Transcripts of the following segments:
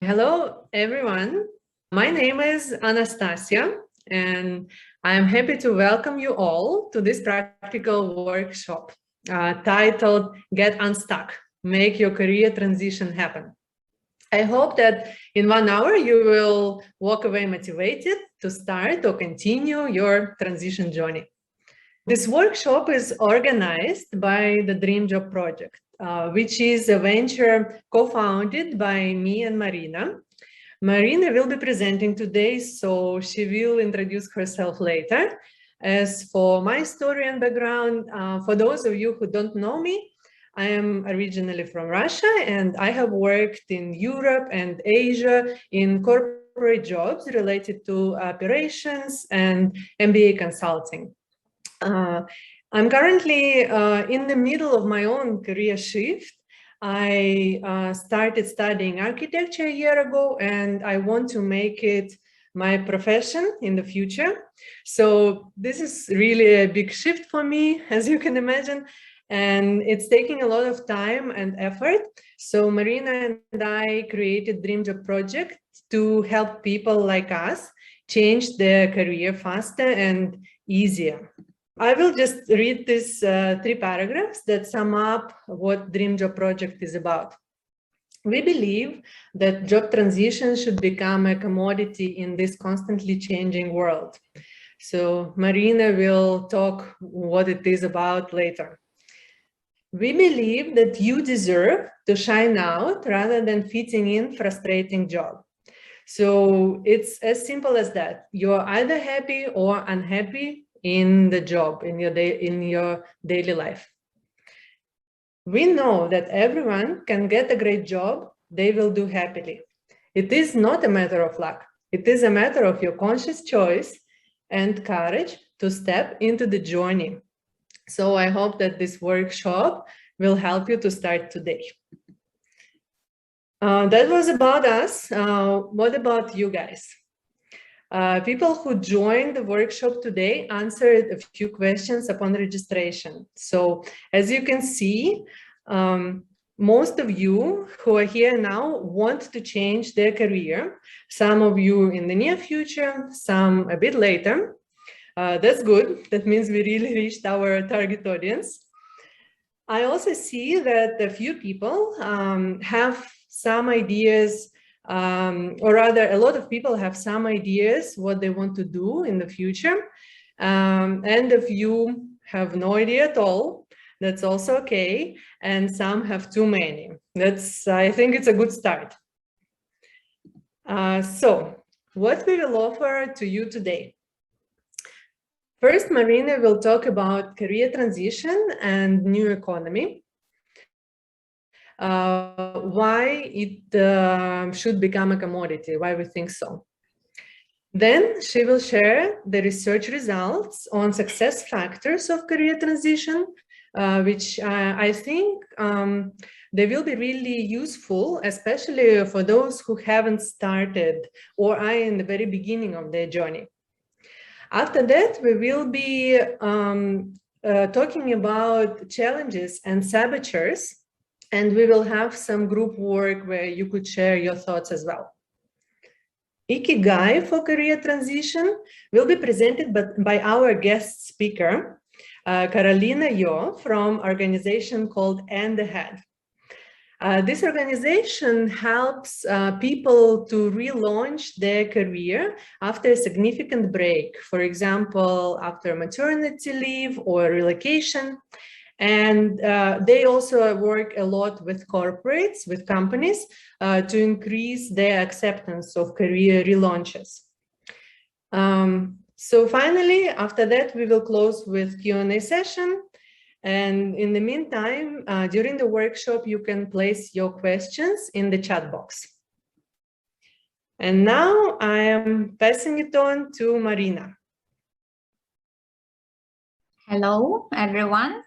Hello, everyone. My name is Anastasia, and I'm happy to welcome you all to this practical workshop titled Get Unstuck, Make Your Career Transition Happen. I hope that in 1 hour you will walk away motivated to start or continue your transition journey. This workshop is organized by the Dream Job Project, which is a venture co-founded by me and Marina. Marina will be presenting today, so she will introduce herself later. As for my story and background, for those of you who don't know me, I am originally from Russia, and I have worked in Europe and Asia in corporate jobs related to operations and MBA consulting. I'm currently in the middle of my own career shift. I started studying architecture a year ago, and I want to make it my profession in the future. So this is really a big shift for me, as you can imagine, and it's taking a lot of time and effort. So Marina and I created Dream Job Project to help people like us change their career faster and easier. I will just read these 3 paragraphs that sum up what Dream Job Project is about. We believe that job transition should become a commodity in this constantly changing world. So Marina will talk what it is about later. We believe that you deserve to shine out rather than fitting in frustrating job. So it's as simple as that. You're either happy or unhappy in the job, in your daily life. We know that everyone can get a great job they will do happily. It is not a matter of luck. It is a matter of your conscious choice and courage to step into the journey. So I hope that this workshop will help you to start today. That was about us. What about you guys? People who joined the workshop today answered a few questions upon registration. So as you can see, most of you who are here now want to change their career. Some of you in the near future, some a bit later. That's good. That means we really reached our target audience. I also see that a few people have some ideas, or rather a lot of people have some ideas what they want to do in the future. And if you have no idea at all, that's also okay. And some have too many. I think it's a good start. So what we will offer to you today. First, Marina will talk about career transition and new economy. Why it should become a commodity, why we think so. Then she will share the research results on success factors of career transition, which I think they will be really useful, especially for those who haven't started or are in the very beginning of their journey. After that, we will be talking about challenges and saboteurs, and we will have some group work where you could share your thoughts as well. Ikigai for career transition will be presented by our guest speaker, Karolina Yo, from an organization called And Ahead. This organization helps people to relaunch their career after a significant break, for example, after maternity leave or relocation. And they also work a lot with corporates, with companies, to increase their acceptance of career relaunches. So finally, after that, we will close with Q&A session. And in the meantime, during the workshop, you can place your questions in the chat box. And now I am passing it on to Marina. Hello, everyone.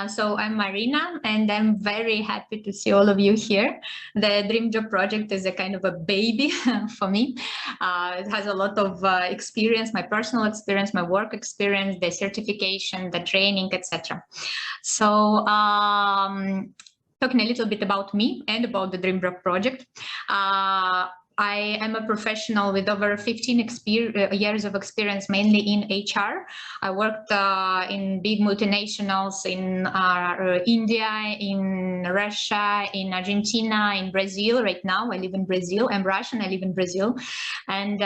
So I'm Marina, and I'm very happy to see all of you here. The Dream Job Project is a kind of a baby for me. It has a lot of experience, my personal experience, my work experience, the certification, the training, etc. So talking a little bit about me and about the Dream Job Project. I am a professional with over 15 years of experience, mainly in HR. I worked in big multinationals in India, in Russia, in Argentina, in Brazil. Right now, I live in Brazil. I'm Russian, I live in Brazil. And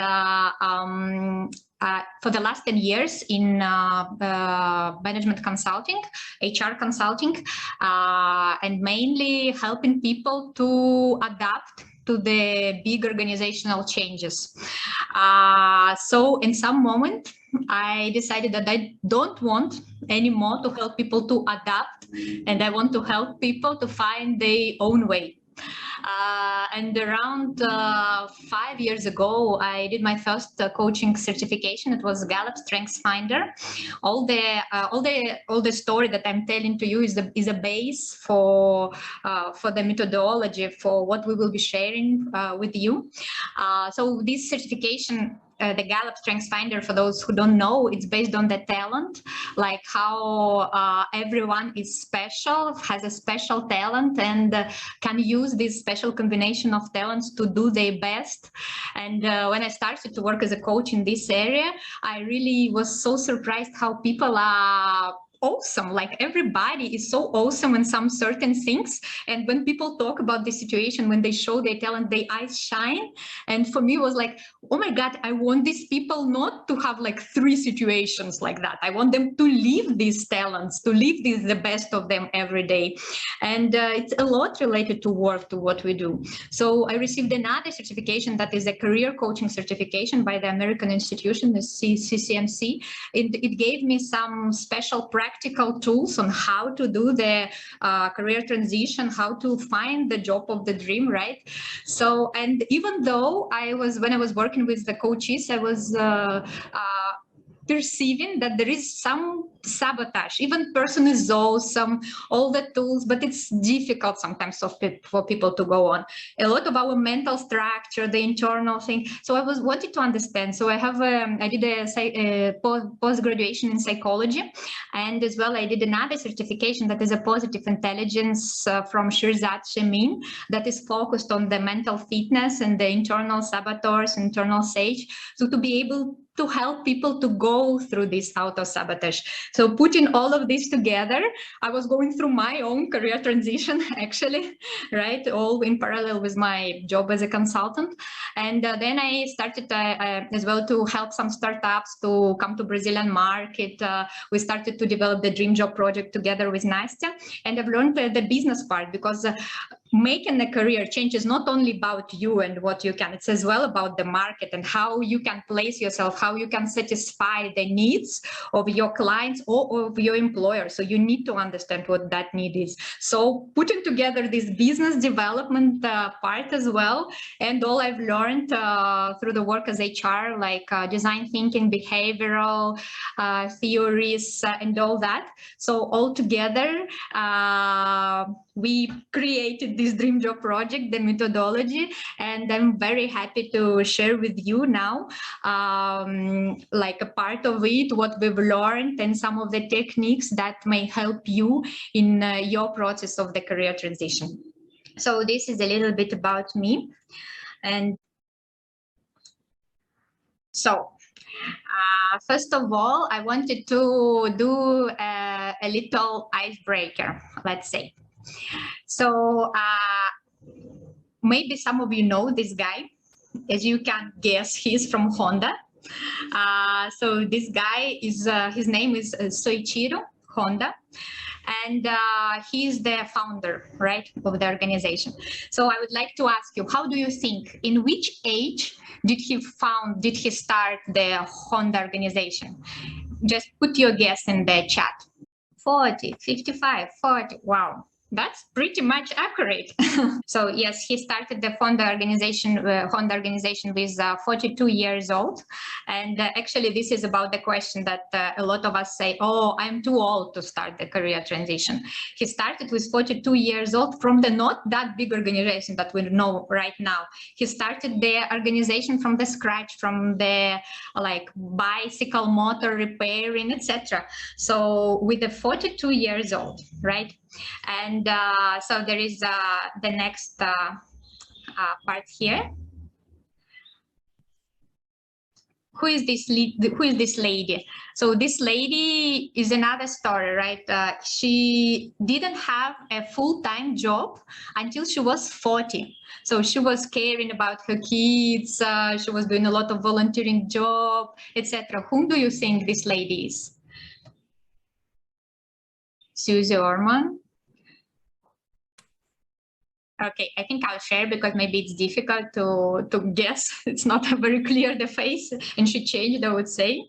for the last 10 years in management consulting, HR consulting, and mainly helping people to adapt to the big organizational changes. So in some moment, I decided that I don't want anymore to help people to adapt, and I want to help people to find their own way. And around 5 years ago, I did my first coaching certification. It was Gallup Strengths Finder. All the story that I'm telling to you is a base for the methodology for what we will be sharing with you. So this certification, the Gallup Strengths Finder, for those who don't know, it's based on the talent, like how everyone is special, has a special talent, and can use this special combination of talents to do their best. And when I started to work as a coach in this area, I really was so surprised how people are awesome. Like everybody is so awesome in some certain things, and when people talk about the situation, when they show their talent, their eyes shine. And for me, it was like, oh my God, I want these people not to have like 3 situations like that. I want them to live these talents, to live the best of them every day. And it's a lot related to work, to what we do. So I received another certification that is a career coaching certification by the American institution, the CCMC. It gave me some special practical tools on how to do the career transition, how to find the job of the dream, right? So, and even though when I was working with the coaches, I was perceiving that there is some sabotage. Even person is awesome, all the tools, but it's difficult sometimes for people to go on. A lot of our mental structure, the internal thing. So I wanted to understand. So I did a post-graduation in psychology, and as well I did another certification that is a positive intelligence from Shirzad Shemin, that is focused on the mental fitness and the internal saboteurs, internal sage. So to be able to help people to go through this auto-sabotage. So putting all of this together, I was going through my own career transition, actually, right? All in parallel with my job as a consultant. And then I started as well to help some startups to come to Brazilian market. We started to develop the Dream Job project together with Nastya. And I've learned the business part, because making a career change is not only about you and what you can, it's as well about the market and how you can place yourself, how you can satisfy the needs of your clients or of your employer. So you need to understand what that need is. So putting together this business development part as well, and all I've learned through the work as HR, like design thinking, behavioral theories, and all that. So all together, we created this Dream Job project, the methodology, and I'm very happy to share with you now, like a part of it, what we've learned and some of the techniques that may help you in your process of the career transition. So this is a little bit about me. And so first of all, I wanted to do a little icebreaker, let's say. So maybe some of you know this guy. As you can guess, he's from Honda. So this guy is, his name is Soichiro Honda, and he's the founder, right, of the organization. So I would like to ask you, how do you think, in which age did he start the Honda organization? Just put your guess in the chat. 40, 55, 40, wow. That's pretty much accurate. So yes, he started the Honda organization with 42 years old. And actually, this is about the question that a lot of us say, oh, I'm too old to start the career transition. He started with 42 years old from the not that big organization that we know right now. He started the organization from the scratch, from the like bicycle motor repairing, etc. So with the 42 years old, right? And so there is the next part here. who is this lady? So this lady is another story, right? She didn't have a full-time job until she was 40. So she was caring about her kids. She was doing a lot of volunteering job, etc. Whom do you think this lady is? Susie Orman. Okay, I think I'll share because maybe it's difficult to guess. It's not very clear, the face, and she changed, I would say.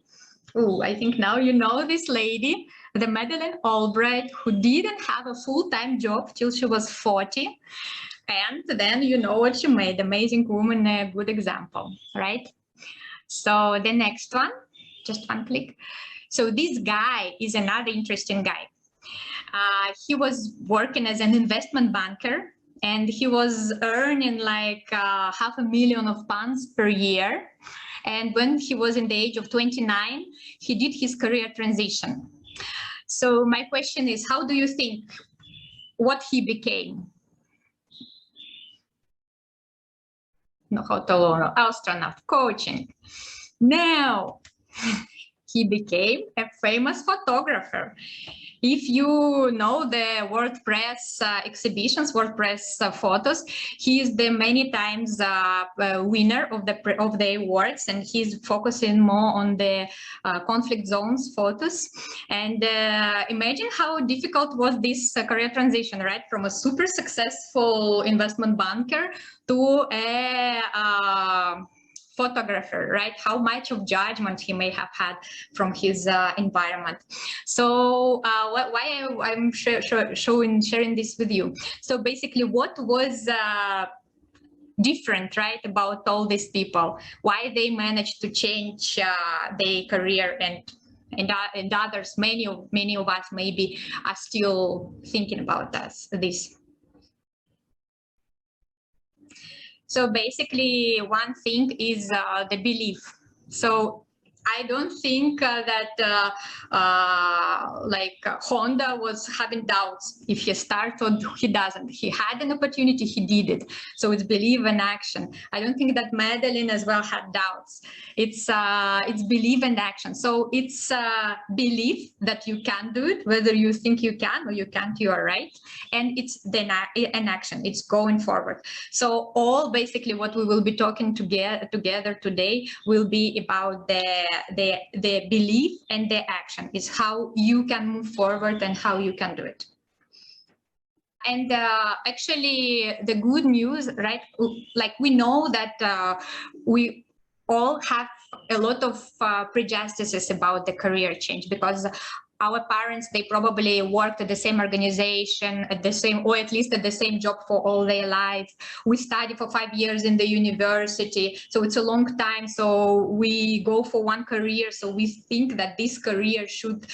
Oh, I think now you know this lady, the Madeleine Albright, who didn't have a full-time job till she was 40. And then you know what she made, amazing woman, a good example, right? So the next one, just one click. So this guy is another interesting guy. He was working as an investment banker, and he was earning like £500,000 per year. And when he was in the age of 29, he did his career transition. So my question is, how do you think what he became? No, astronaut, coaching. Now he became a famous photographer. If you know the WordPress exhibitions, WordPress photos, he is the many times winner of the awards, and he's focusing more on the conflict zones photos. And imagine how difficult was this career transition, right? From a super successful investment banker to a photographer, right? How much of judgment he may have had from his environment. So why I'm sharing this with you. So basically, what was different, right, about all these people? Why they managed to change their career, and others, many of us maybe are still thinking about this. So basically, one thing is the belief. So I don't think that Honda was having doubts if he starts or he doesn't. He had an opportunity, he did it. So it's belief and action. I don't think that Madeleine as well had doubts. It's belief and action. So it's belief that you can do it, whether you think you can or you can't, you are right. And it's then an action. It's going forward. So all basically what we will be talking together today will be about the belief and the action. Is how you can move forward and how you can do it. And actually the good news, right, like we know that we all have a lot of prejudices about the career change, because our parents, they probably worked at the same organization, at the same, or at least at the same job for all their life. We study for 5 years in the university, so it's a long time. So we go for one career, so we think that this career should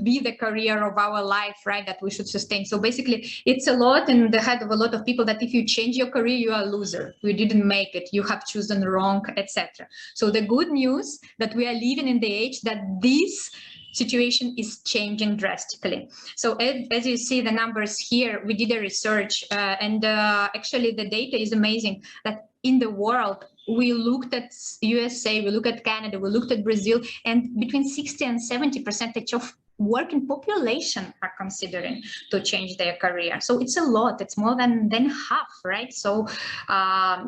be the career of our life, right, that we should sustain. So basically, it's a lot in the head of a lot of people that if you change your career, you are a loser. You didn't make it. You have chosen wrong, etc. So the good news that we are living in the age that this situation is changing drastically. So as you see the numbers here, we did a research and actually the data is amazing that in the world, we looked at USA, we looked at Canada, we looked at Brazil, and between 60 and 70% of working population are considering to change their career. So it's a lot, it's more than half, right? So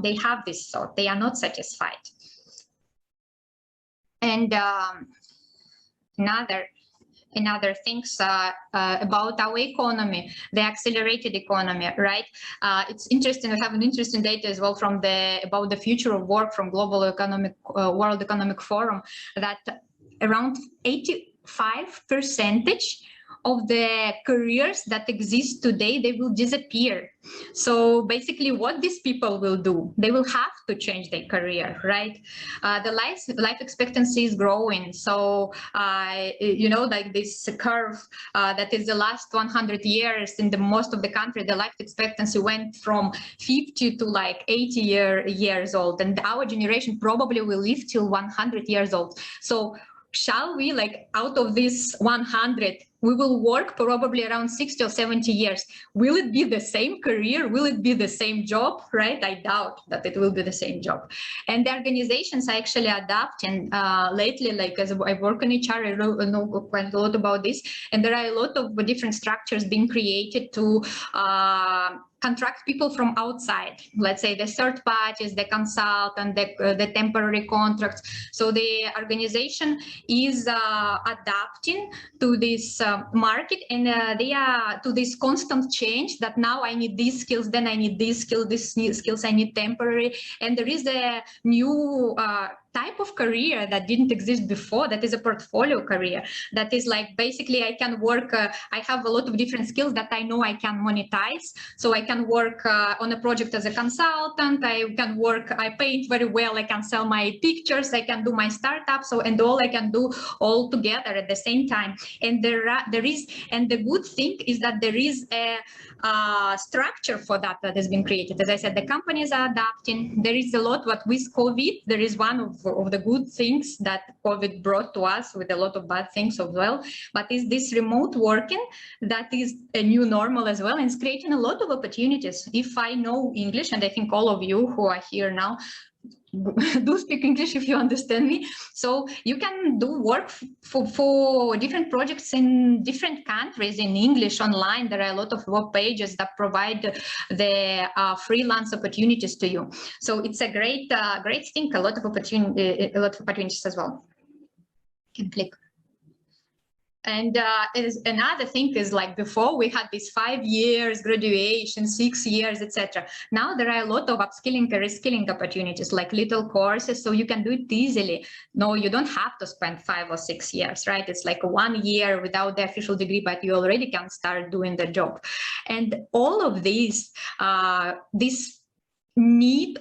they have this thought, they are not satisfied. And another things about our economy, the accelerated economy, right? It's interesting. We have an interesting data as well from about the future of work from Global Economic World Economic Forum, that around 85% of the careers that exist today, they will disappear. So basically what these people will do, they will have to change their career, right? The life expectancy is growing. So, you know, like this curve that is the last 100 years in the most of the country, the life expectancy went from 50 to like 80 years old. And our generation probably will live till 100 years old. So shall we, like, out of this 100, we will work probably around 60 or 70 years. Will it be the same career? Will it be the same job, right? I doubt that it will be the same job. And the organizations are actually adapting lately, like as I work in HR, I know quite a lot about this. And there are a lot of different structures being created to contract people from outside, let's say the third parties, the consultant, the temporary contracts. So the organization is adapting to this market, and they are to this constant change that now I need these skills, then I need these skills I need temporary. And there is a new type of career that didn't exist before, that is a portfolio career. That is like, basically I can work, I have a lot of different skills that I know I can monetize. So I can work on a project as a consultant, I can work, I paint very well, I can sell my pictures, I can do my startup, so, and all I can do all together at the same time. And and the good thing is that there is a structure for that has been created. As I said, the companies are adapting. There is a lot, what with COVID, there is one of the good things that COVID brought to us, with a lot of bad things as well, but is this remote working that is a new normal as well, and it's creating a lot of opportunities. If I know English, and I think all of you who are here now do speak English if you understand me, so you can do work for different projects in different countries in English online. There are a lot of web pages that provide the freelance opportunities to you. So it's a great thing, a lot of opportunities as well. You can click. And another thing is, like before we had these 5 years graduation, 6 years, etc. Now there are a lot of upskilling, reskilling opportunities, like little courses, so you can do it easily. No, you don't have to spend 5 or 6 years, right? It's like 1 year without the official degree, but you already can start doing the job. And all of these, this need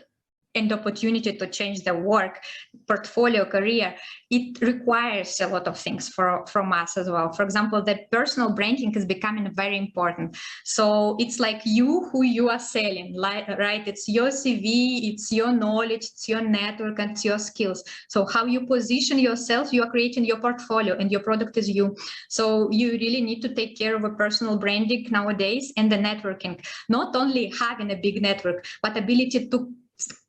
and opportunity to change the work, portfolio, career, it requires a lot of things from us as well. For example, the personal branding is becoming very important. So it's like who you are selling, right? It's your CV, it's your knowledge, it's your network, and it's your skills. So how you position yourself, you are creating your portfolio, and your product is you. So you really need to take care of a personal branding nowadays, and the networking. Not only having a big network, but ability to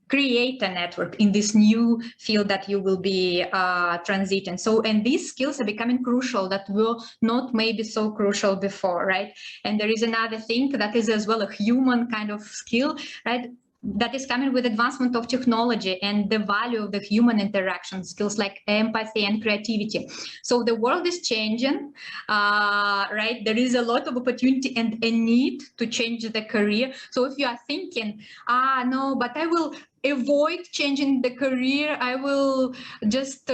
create a network in this new field that you will be transiting. So, and these skills are becoming crucial that were not maybe so crucial before, right? And there is another thing that is as well a human kind of skill, right? That is coming with advancement of technology and the value of the human interaction skills like empathy and creativity. So the world is changing, right? There is a lot of opportunity and a need to change the career. So if you are thinking, no, but I will avoid changing the career, I will just,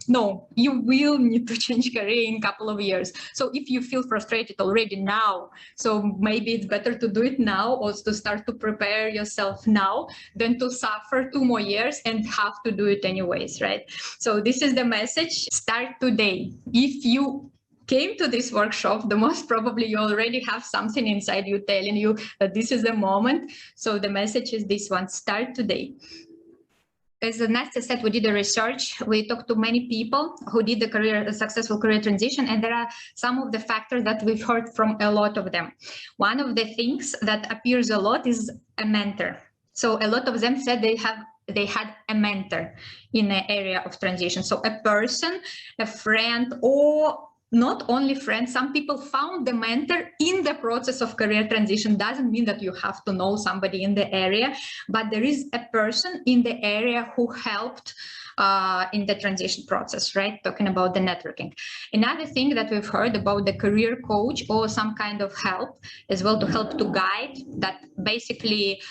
no, you will need to change career in a couple of years. So if you feel frustrated already now, so maybe it's better to do it now, or to start to prepare yourself now than to suffer 2 more years and have to do it anyways, right? So this is the message: start today. If you came to this workshop, the most probably you already have something inside you telling you that this is the moment. So the message is this one: start today. As Nastya said, we did a research. We talked to many people who did a successful career transition, and there are some of the factors that we've heard from a lot of them. One of the things that appears a lot is a mentor. So a lot of them said they had a mentor in the area of transition. So a person, a friend, or not only friends, some people found the mentor in the process of career transition. Doesn't mean that you have to know somebody in the area, but there is a person in the area who helped in the transition process, right? Talking about the networking. Another thing that we've heard about the career coach, or some kind of help as well, to help to guide that. Basically,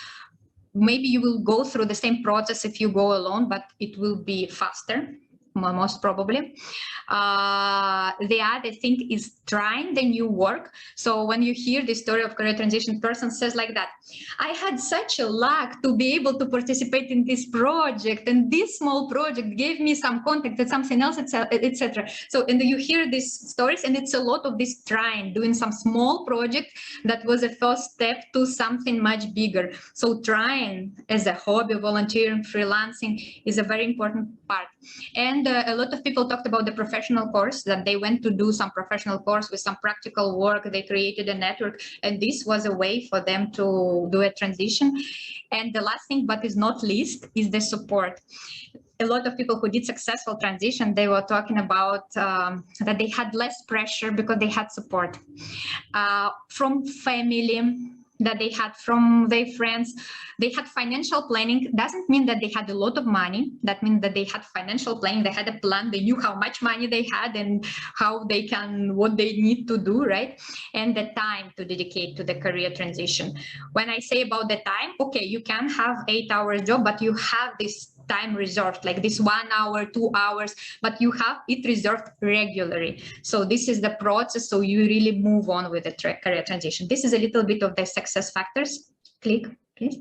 maybe you will go through the same process if you go alone, but it will be faster, most probably. The other thing is trying the new work. So when you hear the story of career transition, person says like that: I had such a luck to be able to participate in this project, and this small project gave me some contact and something else, etc. So, and you hear these stories, and it's a lot of this trying, doing some small project that was a first step to something much bigger. So trying as a hobby, volunteering, freelancing is a very important part. And And a lot of people talked about the professional course, that they went to do some professional course with some practical work. They created a network, and this was a way for them to do a transition. And the last thing, but is not least, is the support. A lot of people who did successful transition, they were talking about that they had less pressure because they had support from family, that they had from their friends. They had financial planning. Doesn't mean that they had a lot of money. That means that they had financial planning. They had a plan. They knew how much money they had and how they can, what they need to do, right? And the time to dedicate to the career transition. When I say about the time, okay, you can have 8-hour job, but you have this time reserved, like this 1 hour, 2 hours, but you have it reserved regularly. So this is the process. So you really move on with the career transition. This is a little bit of the success factors. Click, please.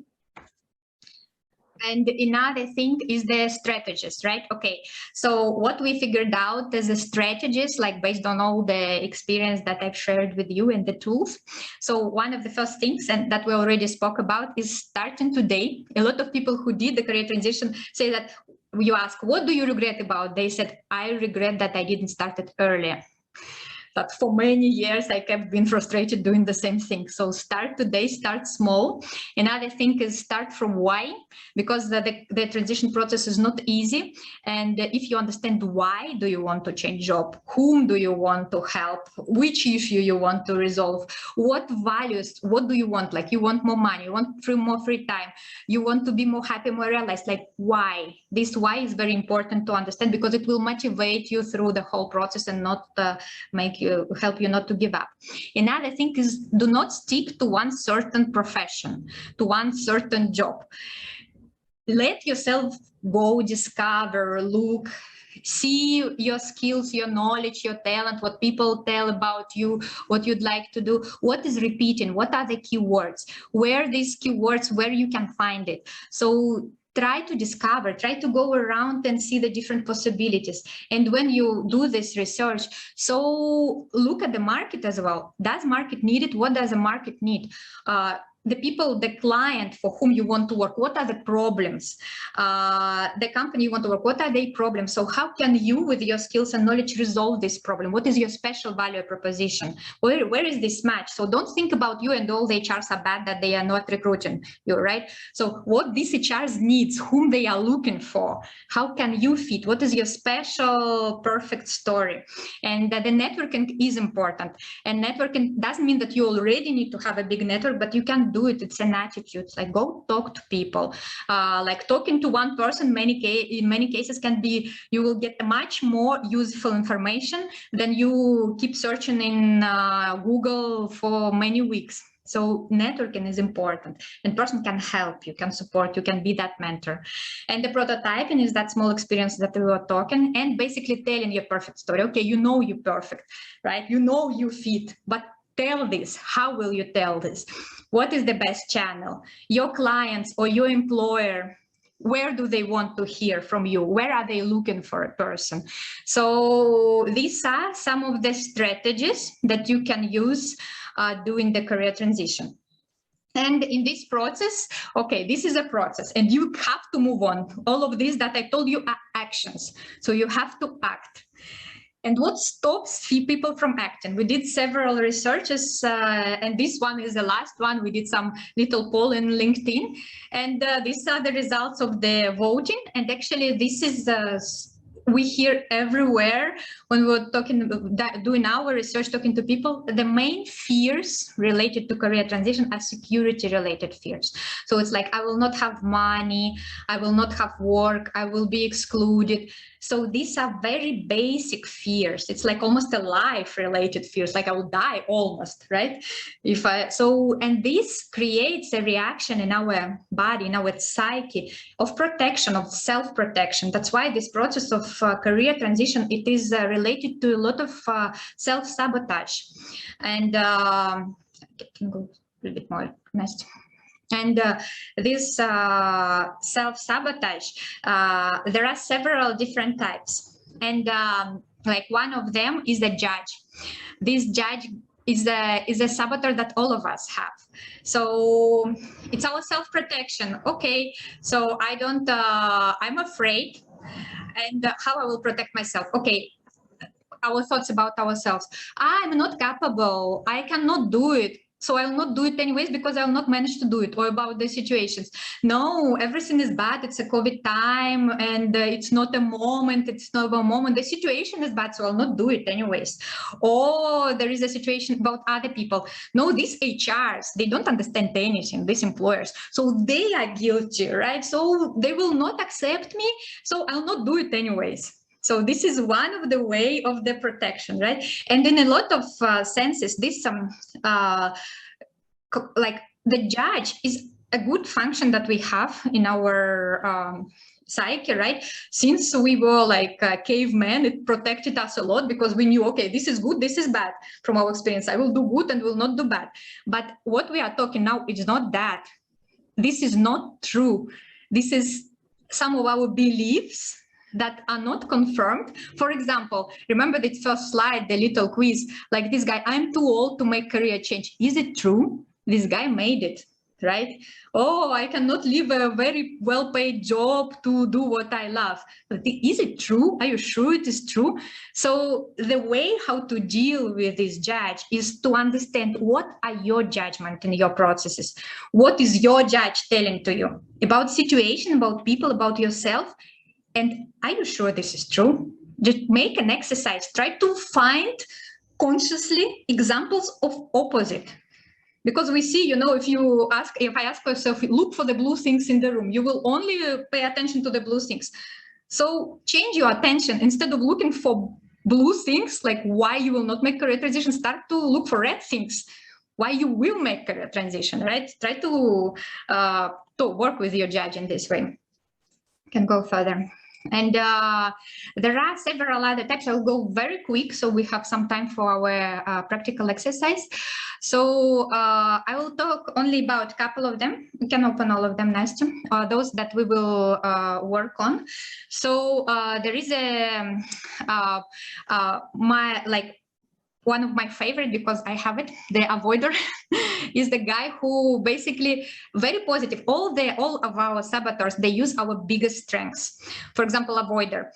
And another thing is the strategies, right? Okay, so what we figured out as a strategies, like based on all the experience that I've shared with you and the tools. So one of the first things, and that we already spoke about, is starting today. A lot of people who did the career transition say that, you ask, what do you regret about? They said, I regret that I didn't start it earlier. But for many years, I kept being frustrated doing the same thing. So start today, start small. Another thing is start from why, because the transition process is not easy. And if you understand why do you want to change job, whom do you want to help, which issue you want to resolve, what values, what do you want? Like you want more money, you want more free time, you want to be more happy, more realized, like why? This why is very important to understand because it will motivate you through the whole process and not help you not to give up. Another thing is do not stick to one certain profession, to one certain job. Let yourself go, discover, look, see your skills, your knowledge, your talent, what people tell about you, what you'd like to do, what is repeating, what are the keywords, where these keywords, where you can find it. So try to discover, try to go around and see the different possibilities. And when you do this research, so look at the market as well. Does market need it? What does the market need? The people, the client for whom you want to work, what are the problems? The company you want to work, what are their problems? So how can you, with your skills and knowledge, resolve this problem? What is your special value proposition? Where is this match? So don't think about you and all the HRs are bad, that they are not recruiting you, right? So what these HRs needs, whom they are looking for, how can you fit? What is your special, perfect story? And the networking is important. And networking doesn't mean that you already need to have a big network, but you can do it. It's an attitude. Like go talk to people. Like talking to one person, in many cases can be, you will get much more useful information than you keep searching in Google for many weeks. So networking is important, and person can help you, can support you, can be that mentor. And the prototyping is that small experience that we were talking, and basically telling your perfect story. Okay, you know you're perfect, right? You know you fit, but tell this. How will you tell this? What is the best channel? Your clients or your employer, where do they want to hear from you? Where are they looking for a person? So these are some of the strategies that you can use doing the career transition. And in this process, okay, this is a process and you have to move on. All of these that I told you are actions. So you have to act. And what stops people from acting? We did several researches, and this one is the last one. We did some little poll in LinkedIn, and these are the results of the voting. And actually, this is we hear everywhere when we're talking, doing our research, talking to people, the main fears related to career transition are security-related fears. So it's like, I will not have money, I will not have work, I will be excluded. So these are very basic fears. It's like almost a life-related fears, like I will die almost, right? And this creates a reaction in our body, in our psyche of protection, of self-protection. That's why this process of career transition, it is related to a lot of self-sabotage. And I can go a little bit more next. And this self-sabotage, there are several different types. And like one of them is the judge. This judge is a saboteur that all of us have. So it's our self-protection. Okay, so I'm afraid. And how I will protect myself. Okay, our thoughts about ourselves. I'm not capable. I cannot do it. So I'll not do it anyways because I'll not manage to do it. Or about the situations. No, everything is bad. It's a COVID time and it's not a moment. It's not a moment. The situation is bad, so I'll not do it anyways. Or there is a situation about other people. No, these HRs, they don't understand anything, these employers. So they are guilty, right? So they will not accept me. So I'll not do it anyways. So this is one of the way of the protection, right? And in a lot of senses, this like the judge is a good function that we have in our psyche, right? Since we were like cavemen, it protected us a lot because we knew, okay, this is good, this is bad. From our experience, I will do good and will not do bad. But what we are talking now is not that. This is not true. This is some of our beliefs that are not confirmed. For example, remember the first slide, the little quiz, like this guy, I'm too old to make career change. Is it true? This guy made it, right? Oh, I cannot leave a very well-paid job to do what I love. But is it true? Are you sure it is true? So the way how to deal with this judge is to understand what are your judgment in your processes. What is your judge telling to you about situation, about people, about yourself? And are you sure this is true? Just make an exercise. Try to find consciously examples of opposite. Because we see, you know, if I ask myself, look for the blue things in the room, you will only pay attention to the blue things. So change your attention. Instead of looking for blue things, like why you will not make career transition, start to look for red things. Why you will make career transition, right? Try to work with your judge in this way. Can go further. And there are several other types. I'll go very quick so we have some time for our practical exercise. So I will talk only about a couple of them. We can open all of them, Nastya, those that we will work on. So there is one of my favorite, because I have it, the avoider, is the guy who basically very positive. All of our saboteurs, they use our biggest strengths. For example, avoider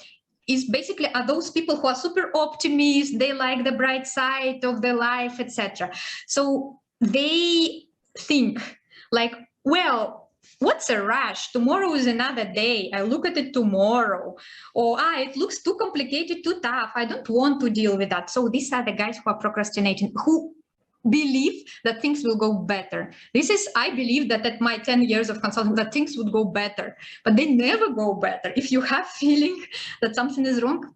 is basically are those people who are super optimists. They like the bright side of their life, etc. So they think like, well, what's a rush? Tomorrow is another day. I look at it tomorrow. Or it looks too complicated, too tough. I don't want to deal with that. So these are the guys who are procrastinating, who believe that things will go better. I believe that at my 10 years of consulting, that things would go better, but they never go better. If you have feeling that something is wrong,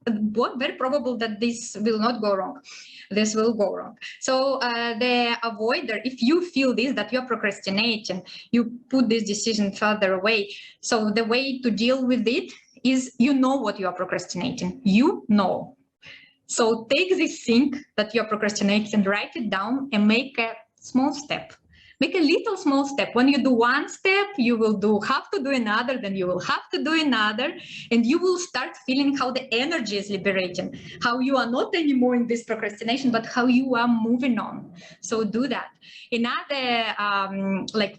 very probable that this will not go wrong. This will go wrong. So the avoider, if you feel this, that you're procrastinating, you put this decision further away. So the way to deal with it is, you know what you are procrastinating. You know. So take this thing that you're procrastinating and write it down and make a small step. Make a little small step. When you do one step, you will have to do another, then you will have to do another, and you will start feeling how the energy is liberating, how you are not anymore in this procrastination, but how you are moving on. So do that. Another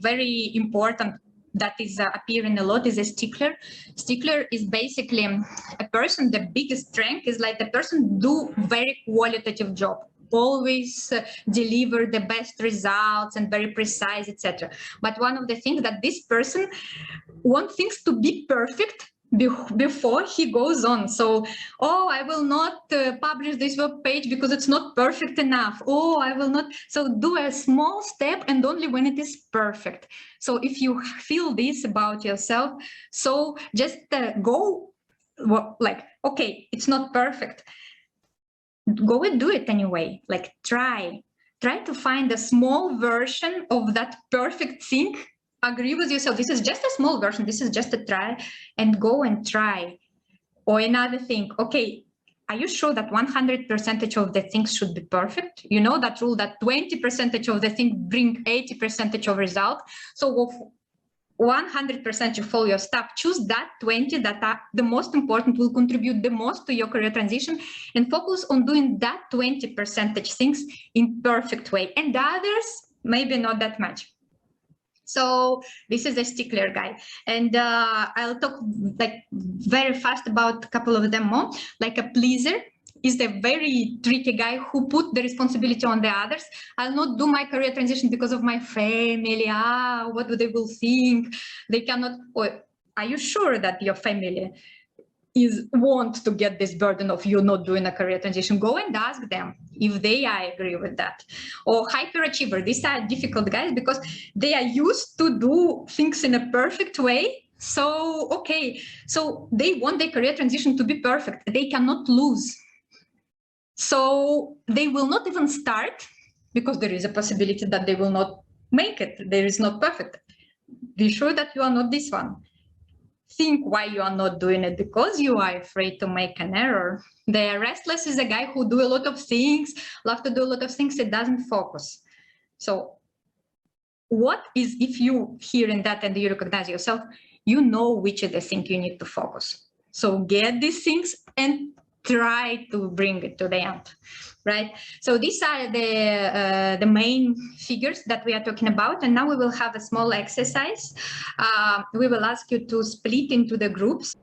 very important that is appearing a lot is a stickler. Stickler is basically a person, the biggest strength is like the person do very qualitative job, always deliver the best results and very precise, etc. But one of the things that this person wants things to be perfect before he goes on. So, I will not publish this web page because it's not perfect enough. I will not. So do a small step and only when it is perfect. So if you feel this about yourself, so just go okay, it's not perfect. Go and do it anyway. Like try to find a small version of that perfect thing. Agree with yourself. This is just a small version. This is just a try, and go and try. Or another thing. Okay, are you sure that 100% of the things should be perfect? You know that rule that 20% of the thing bring 80% of result. So 100% you follow your stuff. Choose that 20 that are the most important, will contribute the most to your career transition, and focus on doing that 20% things in perfect way. And the others, maybe not that much. So this is a stickler guy, and I'll talk like very fast about a couple of them more. Like a pleaser is the very tricky guy who put the responsibility on the others. I'll not do my career transition because of my family. What do they will think? They cannot. Or are you sure that your family want to get this burden of you not doing a career transition? Go and ask them if they agree with that. Or hyperachiever, these are difficult guys because they are used to do things in a perfect way. So okay, so they want their career transition to be perfect. They cannot lose, so they will not even start because there is a possibility that they will not make it. There is not perfect. Be sure that you are not this one. Think why you are not doing it, because you are afraid to make an error. The restless is a guy who do a lot of things, love to do a lot of things, it doesn't focus. So what is, if you hear in that and you recognize yourself, you know which is the thing you need to focus. So get these things and try to bring it to the end, right? So these are the main figures that we are talking about. And now we will have a small exercise. We will ask you to split into the groups.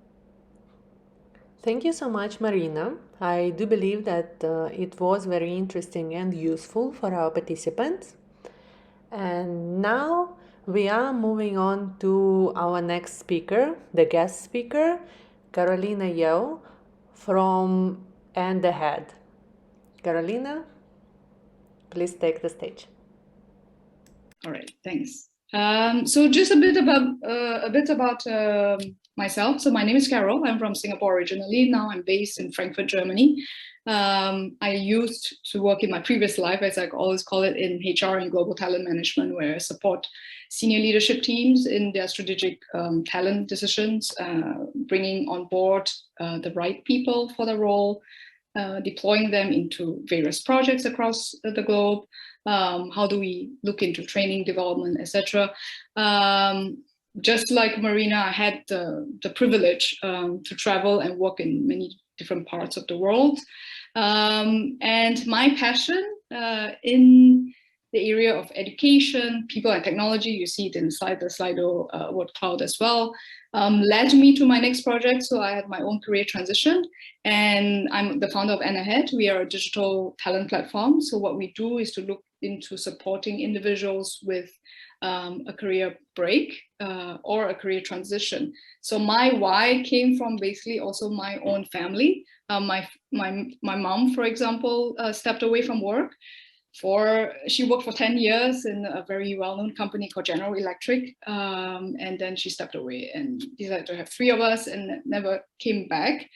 Thank you so much, Marina. I do believe that it was very interesting and useful for our participants. And now we are moving on to our next speaker, the guest speaker, Carolina Yeo from And Ahead. Carolina, please take the stage. All right, thanks. So just a bit about myself. So my name is Carol. I'm from Singapore originally. Now I'm based in Frankfurt, Germany. I used to work in my previous life, as I always call it, in HR and global talent management, where I support senior leadership teams in their strategic talent decisions, bringing on board the right people for the role, deploying them into various projects across the globe. How do we look into training, development, etc. Just like Marina, I had the privilege to travel and work in many different parts of the world. And my passion in the area of education, people and technology, you see it in the Slido word cloud as well, led me to my next project. So I had my own career transition, and I'm the founder of Ahead. We are a digital talent platform. So what we do is to look into supporting individuals with a career break or a career transition. So my why came from basically also my own family. My mom, for example, stepped away from work. She worked for 10 years in a very well-known company called General Electric, and then she stepped away and decided to have 3 of us and never came back.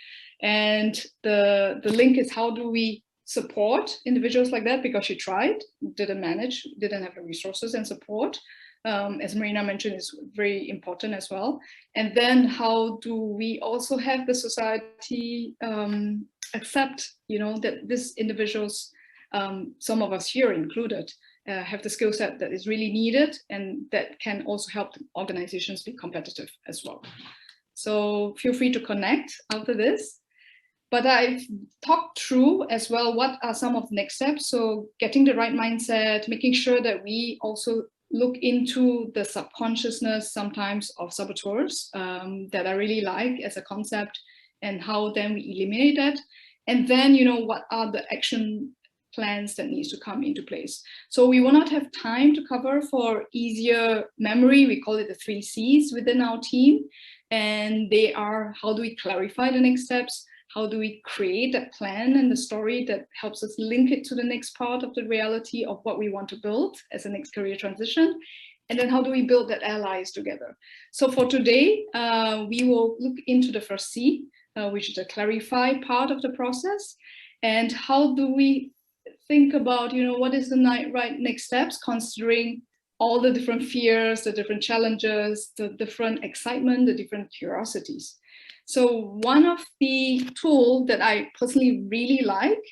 And the link is, how do we support individuals like that? Because she tried, didn't have the resources and support. As Marina mentioned, is very important as well. And then how do we also have the society accept, that these individuals, some of us here included, have the skill set that is really needed and that can also help organizations be competitive as well. So feel free to connect after this. But I've talked through as well what are some of the next steps. So getting the right mindset, making sure that we also look into the subconsciousness sometimes of saboteurs that I really like as a concept, and how then we eliminate that. And then, what are the action plans that needs to come into place. So we will not have time to cover for easier memory. We call it the 3 C's within our team. And they are, how do we clarify the next steps? How do we create that plan and the story that helps us link it to the next part of the reality of what we want to build as a next career transition? And then how do we build that allies together? So for today, we will look into the first C, which is the clarify part of the process. And how do we think about, what is the right next steps, considering all the different fears, the different challenges, the different excitement, the different curiosities. So one of the tools that I personally really like,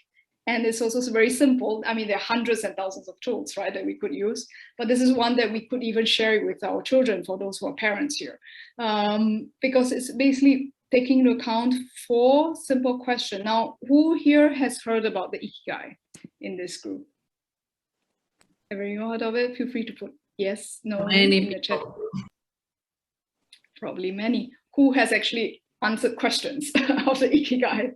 and it's also very simple. I mean, there are hundreds and thousands of tools, right, that we could use, but this is one that we could even share with our children, for those who are parents here, because it's basically taking into account 4 simple questions. Now, who here has heard about the Ikigai in this group? Everyone heard of it? Feel free to put yes, no, Many in the chat. people. Probably many. Who has actually answered questions of the Ikigai?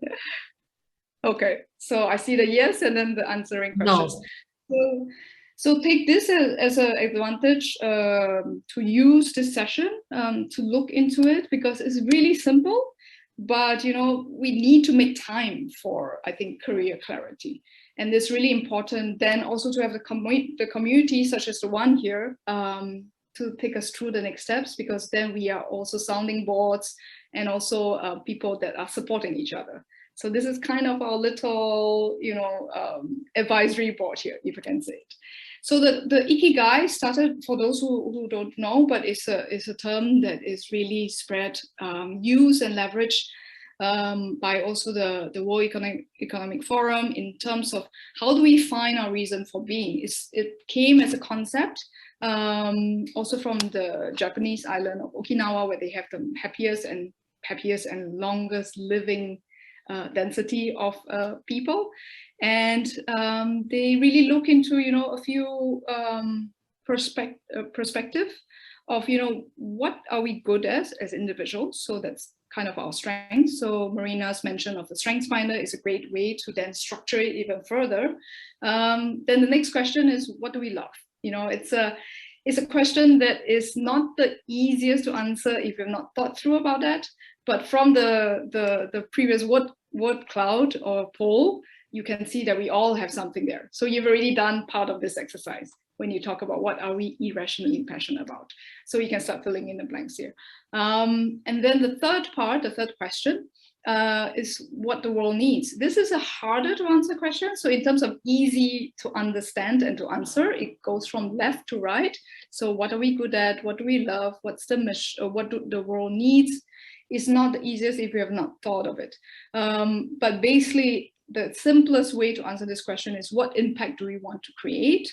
Okay, so I see the yes and then the answering questions. No. So take this as an advantage to use this session to look into it, because it's really simple, but you know, we need to make time for, I think, career clarity. And it's really important then also to have the community such as the one here to take us through the next steps, because then we are also sounding boards and also people that are supporting each other. So this is kind of our little, you know, advisory board here, if you can say it. So the Ikigai started, for those who don't know, but it's a term that is really spread, used and leveraged by also the World Economic Forum in terms of how do we find our reason for being. It came as a concept also from the Japanese island of Okinawa, where they have the happiest and longest living density of people, and they really look into, you know, a few perspective of, you know, what are we good as individuals. So that's kind of our strength. So Marina's mention of the Strengths Finder is a great way to then structure it even further. Then the next question is, what do we love? You know, it's a question that is not the easiest to answer if you've not thought through about that. But from the previous word cloud or poll, you can see that we all have something there. So you've already done part of this exercise when you talk about what are we irrationally passionate about. So you can start filling in the blanks here. And then the third question is what the world needs. This is a harder to answer question. So in terms of easy to understand and to answer, it goes from left to right. So what are we good at? What do we love? What's the mission? What do the world needs? Is not the easiest if you have not thought of it. But basically, the simplest way to answer this question is, what impact do we want to create?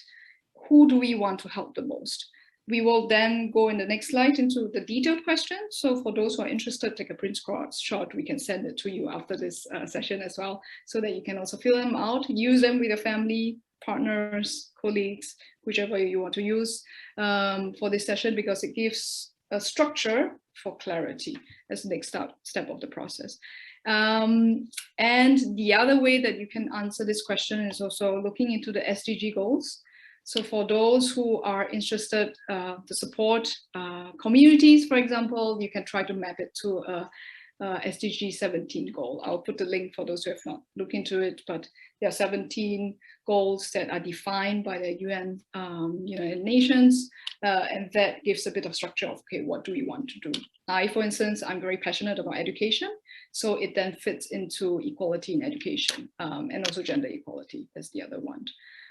Who do we want to help the most? We will then go in the next slide into the detailed questions. So for those who are interested, take a print screenshot. We can send it to you after this session as well, so that you can also fill them out, use them with your family, partners, colleagues, whichever you want to use for this session, because it gives a structure for clarity as the next step of the process. And the other way that you can answer this question is also looking into the SDG goals. So for those who are interested to support communities, for example, you can try to map it to a SDG 17 goal. I'll put the link for those who have not looked into it, but there are 17 goals that are defined by the UN United Nations, and that gives a bit of structure of, okay, what do we want to do? For instance, I'm very passionate about education, so it then fits into equality in education, and also gender equality as the other one.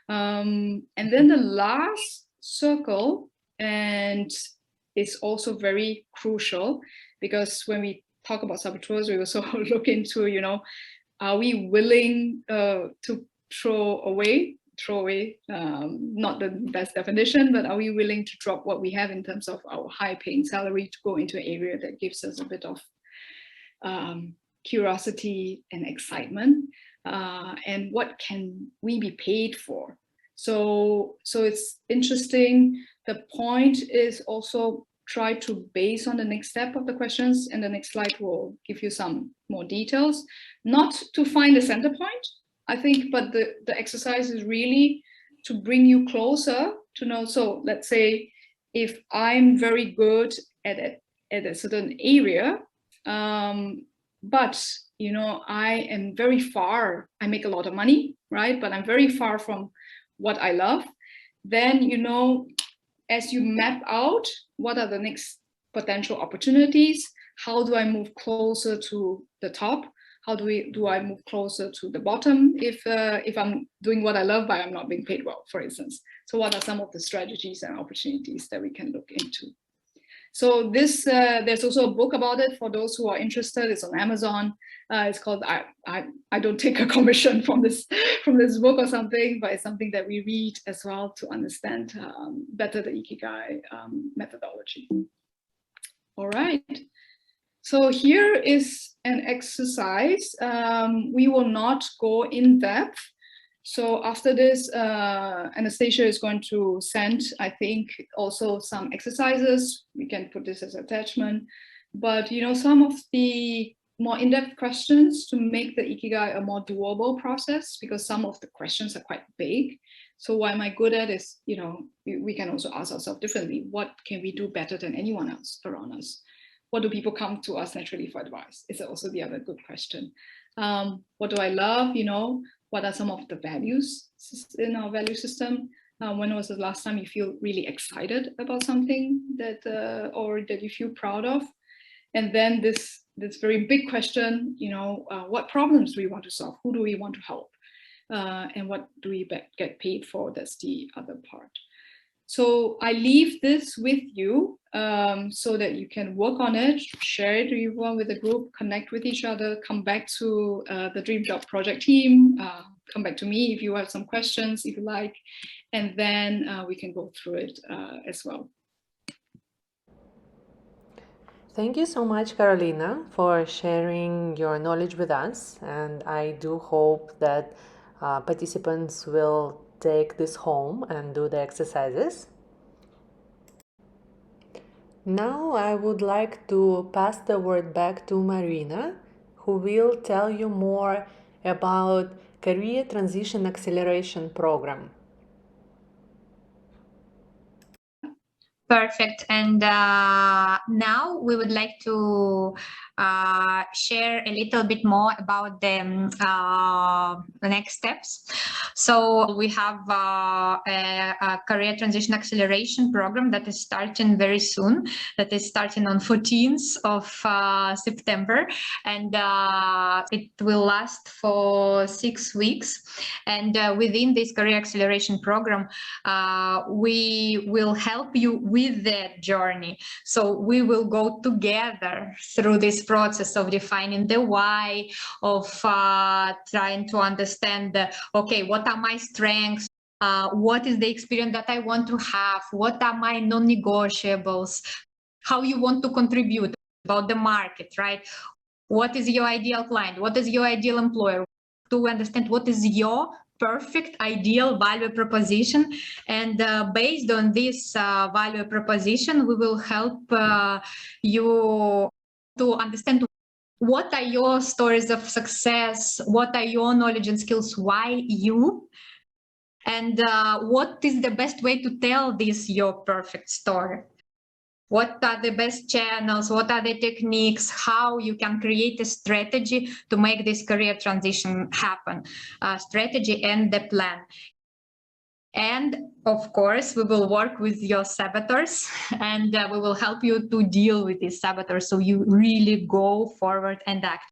And then the last circle, and it's also very crucial, because when we talk about saboteurs, we also look into, you know, are we willing to throw away, not the best definition, but are we willing to drop what we have in terms of our high paying salary to go into an area that gives us a bit of curiosity and excitement, and what can we be paid for? So it's interesting. The point is also try to base on the next step of the questions, and the next slide will give you some more details, not to find a center point, I think, but the exercise is really to bring you closer to know. So let's say if I'm very good at a certain area, but you know, I am very far, I make a lot of money, right? But I'm very far from what I love. Then, you know, as you map out what are the next potential opportunities, how do I move closer to the top? How do I move closer to the bottom if I'm doing what I love but I'm not being paid well, for instance? So what are some of the strategies and opportunities that we can look into? So this there's also a book about it for those who are interested. It's on Amazon. It's called I don't take a commission from this book or something, but it's something that we read as well to understand better the Ikigai methodology. All right. So here is an exercise. We will not go in depth So after this, Anastasia is going to send, I think, also some exercises. We can put this as attachment. But, some of the more in-depth questions to make the Ikigai a more doable process, because some of the questions are quite big. So what am I good at is, we can also ask ourselves differently. What can we do better than anyone else around us? What do people come to us naturally for advice? Is also the other good question. What do I love? What are some of the values in our value system? When was the last time you feel really excited about something that or that you feel proud of? And then this very big question, what problems do we want to solve? Who do we want to help? And what do we get paid for? That's the other part. So I leave this with you so that you can work on it, share it with the group, connect with each other, come back to the Dream Job project team, come back to me if you have some questions, if you like, and then we can go through it as well. Thank you so much, Carolina, for sharing your knowledge with us. And I do hope that participants will take this home and do the exercises. Now I would like to pass the word back to Marina, who will tell you more about Career Transition Acceleration Program. Perfect. And now we would like to share a little bit more about the next steps. So we have a career transition acceleration program that is starting very soon, that is starting on 14th of September, and it will last for 6 weeks. And within this career acceleration program, we will help you with that journey. So we will go together through this process of defining the why, of trying to understand, okay, what are my strengths? What is the experience that I want to have? What are my non-negotiables? How you want to contribute, about the market, right? What is your ideal client? What is your ideal employer? To understand what is your perfect ideal value proposition, and based on this value proposition, we will help you to understand what are your stories of success, what are your knowledge and skills, why you, and what is the best way to tell this your perfect story. What are the best channels? What are the techniques? How you can create a strategy to make this career transition happen? Strategy and the plan. And of course, we will work with your saboteurs, and we will help you to deal with these saboteurs so you really go forward and act.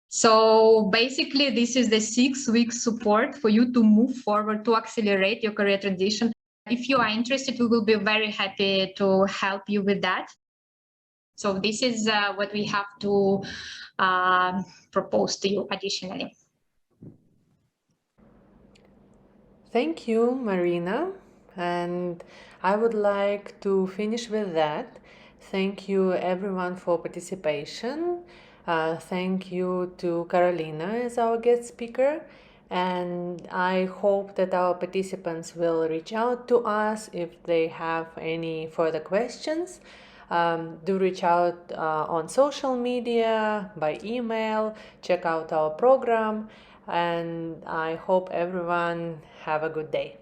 So basically, this is the 6-week support for you to move forward, to accelerate your career transition. If you are interested, we will be very happy to help you with that. So this is what we have to propose to you additionally. Thank you, Marina. And I would like to finish with that. Thank you, everyone, for participation. Thank you to Carolina as our guest speaker. And I hope that our participants will reach out to us if they have any further questions. Do reach out on social media, by email, check out our program, and I hope everyone have a good day.